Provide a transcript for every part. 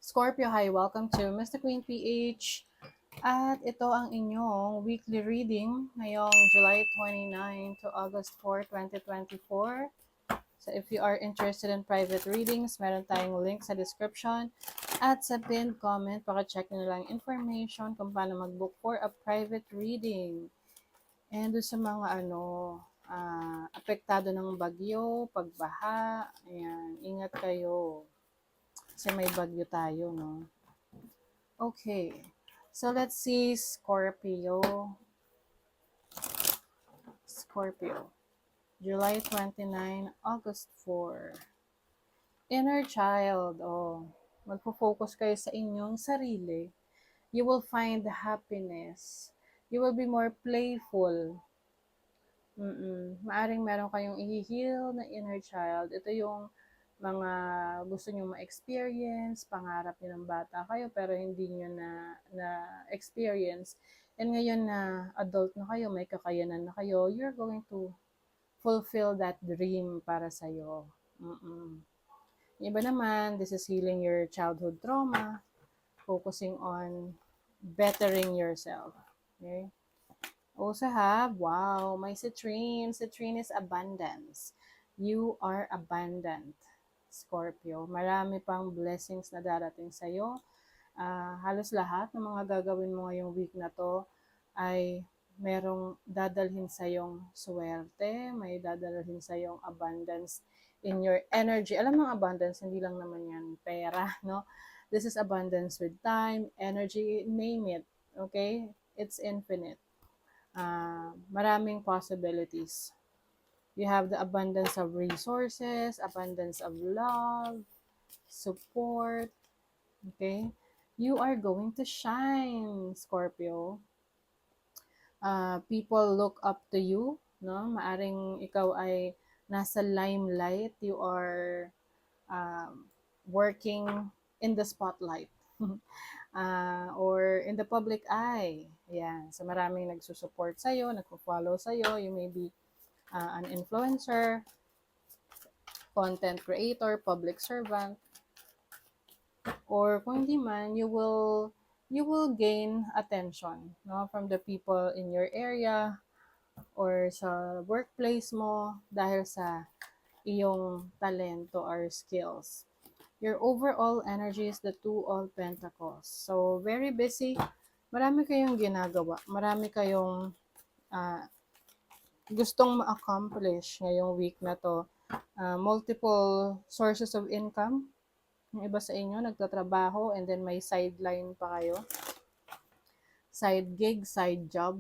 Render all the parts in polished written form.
Scorpio, hi! Welcome to Mr. Queen PH. At ito ang inyong weekly reading ngayong July 29 to August 4, 2024. So if you are interested in private readings, meron tayong link sa description at sa pinned comment. Paka-check nyo lang information kung paano mag-book for a private reading. And doon sa mga apektado ng bagyo, pagbaha, ayan, ingat kayo. Kasi may bagyo tayo, no? Okay. So let's see Scorpio. Scorpio. July 29, August 4. Inner child. Oh, magpo-focus kayo sa inyong sarili. You will find happiness. You will be more playful. Maaring meron kayong i-heal na inner child. Ito yung mga gusto nyo ma-experience, pangarap nyo ng bata kayo, pero hindi nyo na-experience. And ngayon na adult na kayo, may kakayanan na kayo, you're going to fulfill that dream para sa'yo. Yung iba naman, this is healing your childhood trauma, focusing on bettering yourself. Okay? Also have, wow, may citrine. Citrine is abundance. You are abundant, Scorpio. Marami pang blessings na darating sa'yo. Halos lahat ng mga gagawin mo ngayong week na to ay merong dadalhin sa'yong swerte, may dadalhin sa'yong abundance in your energy. Alam mo, abundance, hindi lang naman yan pera, no? This is abundance with time, energy, name it, okay? It's infinite. Maraming possibilities. You have the abundance of resources, abundance of love, support, okay? You are going to shine, Scorpio. People look up to you, no? Maaring ikaw ay nasa limelight, you are working in the spotlight. Or in the public eye. Ayan. So maraming nagsusupport sa'yo, nagpo-follow sa'yo. You may be an influencer, content creator, public servant, or kung hindi man, you will gain attention, no, from the people in your area or sa workplace mo dahil sa iyong talento or skills. Your overall energy is the Two of Pentacles. So, very busy. Marami kayong ginagawa. Marami kayong gustong ma-accomplish ngayong week na to. Multiple sources of income. Yung iba sa inyo, nagtatrabaho and then may sideline pa kayo. Side gig, side job.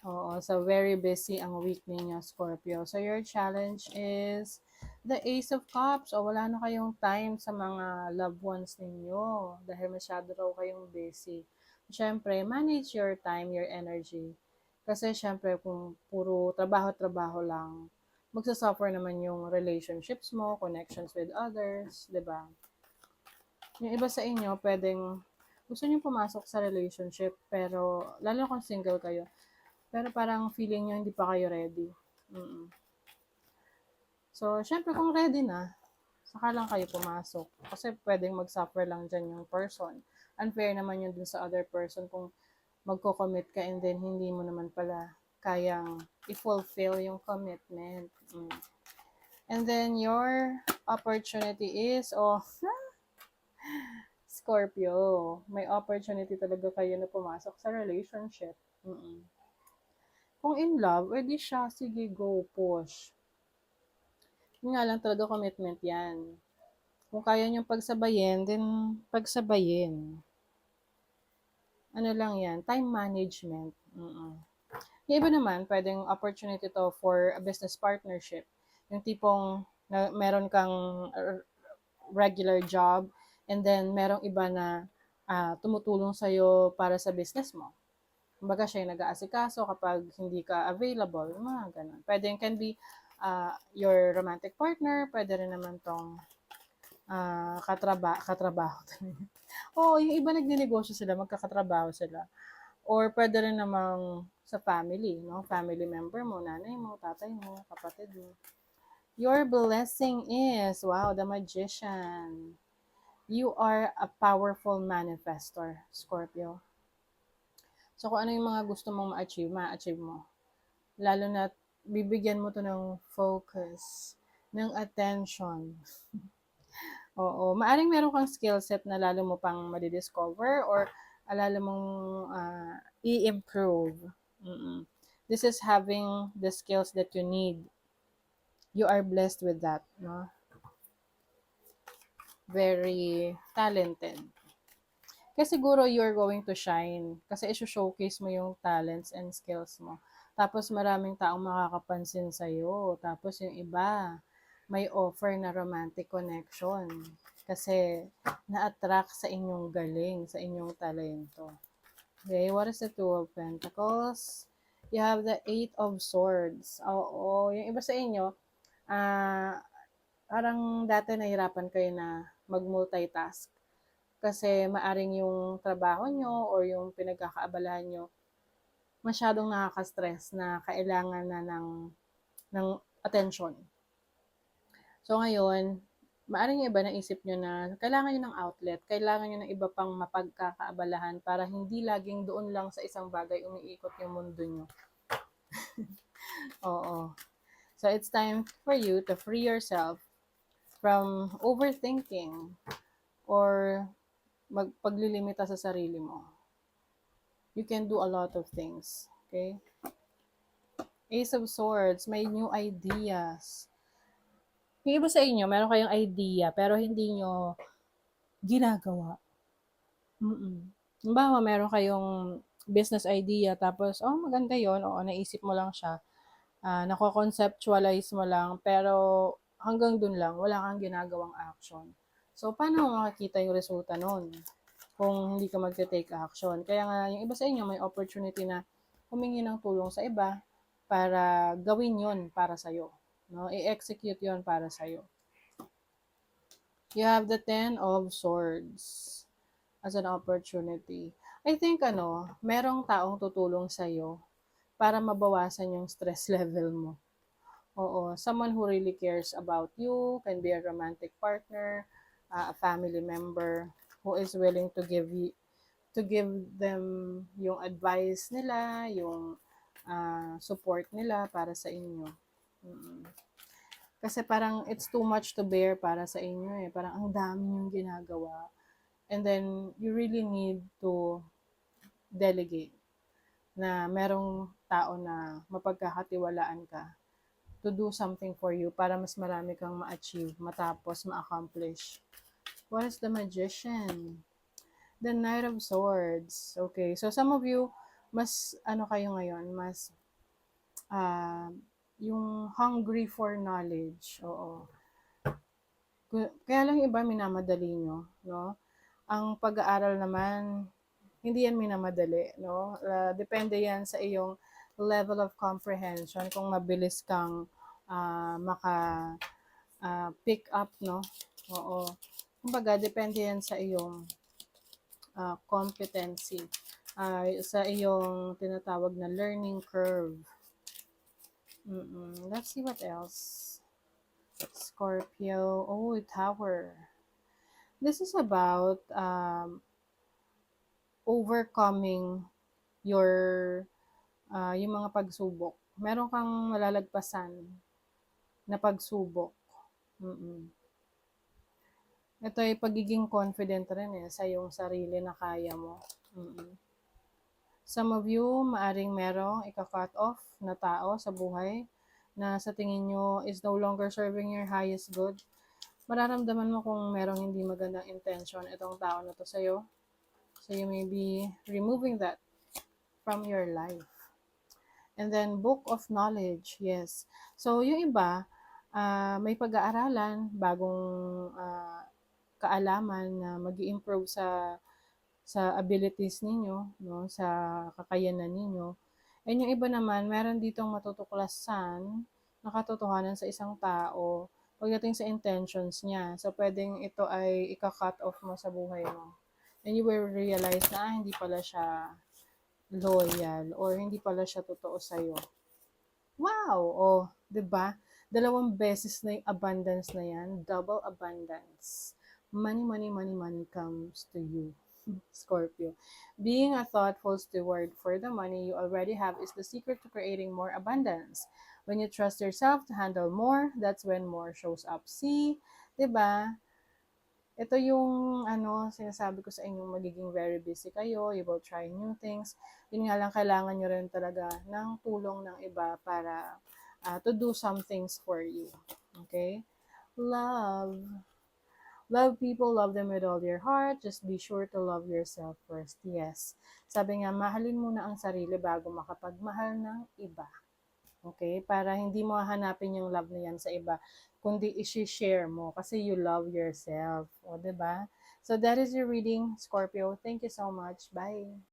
Oo, so very busy ang week ninyo, Scorpio. So your challenge is the Ace of Cups. O wala na kayong time sa mga loved ones ninyo dahil masyado raw kayong busy. Siyempre, manage your time, your energy. Kasi siyempre, kung puro trabaho-trabaho lang, magsasuffer naman yung relationships mo, connections with others, di ba? Yung iba sa inyo, pwedeng gusto niyo pumasok sa relationship, pero lalo kung single kayo, pero parang feeling nyo hindi pa kayo ready. So, syempre kung ready na, saka lang kayo pumasok. Kasi pwedeng mag-suffer lang dyan yung person. Unfair naman yun dun sa other person kung magko-commit ka and then hindi mo naman pala kayang i-fulfill yung commitment. And then your opportunity is, Scorpio, may opportunity talaga kayo na pumasok sa relationship. Kung in love, edi siya, sige, go, push. Yun nga lang talaga, commitment yan. Kung kaya niyong pagsabayin, then pagsabayin. Ano lang yan, time management. Yung iba naman, pwedeng opportunity to for a business partnership. Yung tipong meron kang regular job and then merong iba na tumutulong sa'yo para sa business mo. Kumbaga siya yung nag-aasikaso kapag hindi ka available, mga ganun. Pwede can be your romantic partner, pwede rin naman tong katrabaho. Oo, yung iba nagninegosyo sila, magkakatrabaho sila. Or pwede rin namang sa family, no? Family member mo, nanay mo, tatay mo, kapatid mo. Your blessing is, wow, the Magician. You are a powerful manifestor, Scorpio. So kung ano yung mga gusto mong ma-achieve, ma-achieve mo. Lalo na bibigyan mo to ng focus, ng attention. Oo, maaring meron kang skill set na lalo mo pang madidiscover or lalo mong i-improve. Mm-mm. This is having the skills that you need. You are blessed with that, no? Very talented. Kasi siguro you're going to shine. Kasi i-showcase mo yung talents and skills mo. Tapos maraming taong makakapansin sa'yo. Tapos yung iba, may offer na romantic connection. Kasi na-attract sa inyong galing, sa inyong talento. Okay, what is the Two of Pentacles? You have the Eight of Swords. Oo, yung iba sa inyo, ah, parang dati nahirapan kayo na mag-multitask kasi maaring yung trabaho nyo or yung pinagkakaabalahan nyo masyadong nakaka-stress na kailangan na ng attention. So ngayon, maaring yung iba naisip nyo na kailangan nyo ng outlet, kailangan nyo ng iba pang mapagkakaabalahan para hindi laging doon lang sa isang bagay umiikot yung mundo nyo. Oo. So it's time for you to free yourself from overthinking or magpaglilimita sa sarili mo. You can do a lot of things. Okay? Ace of Swords, may new ideas. Yung iba sa inyo, meron kayong idea, pero hindi nyo ginagawa. Halimbawa, meron kayong business idea, tapos, oh, maganda yon, oo, naisip mo lang siya. Nako-conceptualize mo lang, pero hanggang dun lang, wala kang ginagawang action. So, paano mo makikita yung resulta nun kung hindi ka magte-take action? Kaya nga, yung iba sa inyo, may opportunity na humingi ng tulong sa iba para gawin yon para sa'yo. No? I-execute yon para sa'yo. You have the Ten of Swords as an opportunity. I think, merong taong tutulong sa'yo para mabawasan yung stress level mo. Oo, someone who really cares about you, can be a romantic partner, a family member who is willing to give them yung advice nila, yung support nila para sa inyo. Kasi parang it's too much to bear para sa inyo eh. Parang ang dami yung ginagawa. And then, you really need to delegate na merong tao na mapagkakatiwalaan ka to do something for you para mas marami kang ma-achieve, matapos, ma-accomplish. What is the Magician? The Knight of Swords. Okay, so some of you, mas kayo ngayon, mas yung hungry for knowledge. Oo. Kaya lang iba minamadali nyo, no? Ang pag-aaral naman, hindi yan minamadali, no? Depende yan sa iyong level of comprehension, kung mabilis kang pick up, no? Oo. Kumbaga, depende yan sa iyong competency, sa iyong tinatawag na learning curve. Let's see what else. Scorpio. Oh, Tower. This is about overcoming your yung mga pagsubok. Meron kang malalagpasan na pagsubok. Ito ay pagiging confident rin sa iyong sarili na kaya mo. Some of you, maaring merong ika-cut off na tao sa buhay na sa tingin nyo is no longer serving your highest good. Mararamdaman mo kung merong hindi magandang intention itong tao na to sa'yo. So you may be removing that from your life. And then, Book of Knowledge, yes. So, yung iba, may pag-aaralan, bagong kaalaman na mag-i-improve sa abilities ninyo, no, sa kakayanan ninyo. And yung iba naman, meron ditong matutuklasan na katotohanan sa isang tao pagdating sa intentions niya. So, pwedeng ito ay ika-cut off mo sa buhay mo. And you will realize na hindi pala siya loyal or hindi pala siya totoo sa'yo. Wow! Oh, 'di ba? 2 beses na yung abundance na yan, double abundance. money, money, money, money comes to you. Scorpio. Being a thoughtful steward for the money you already have is the secret to creating more abundance. When you trust yourself to handle more, that's when more shows up. See, 'di ba? Ito yung sinasabi ko sa inyo, magiging very busy kayo, you will try new things. Yun nga lang, kailangan nyo rin talaga ng tulong ng iba para to do some things for you. Okay? Love. Love people, love them with all your heart. Just be sure to love yourself first. Yes. Sabi nga, mahalin muna ang sarili bago makapagmahal ng iba. Okay? Para hindi mo hahanapin yung love na yan sa iba, kundi i-share mo kasi you love yourself. O, 'di ba? So that is your reading, Scorpio. Thank you so much. Bye.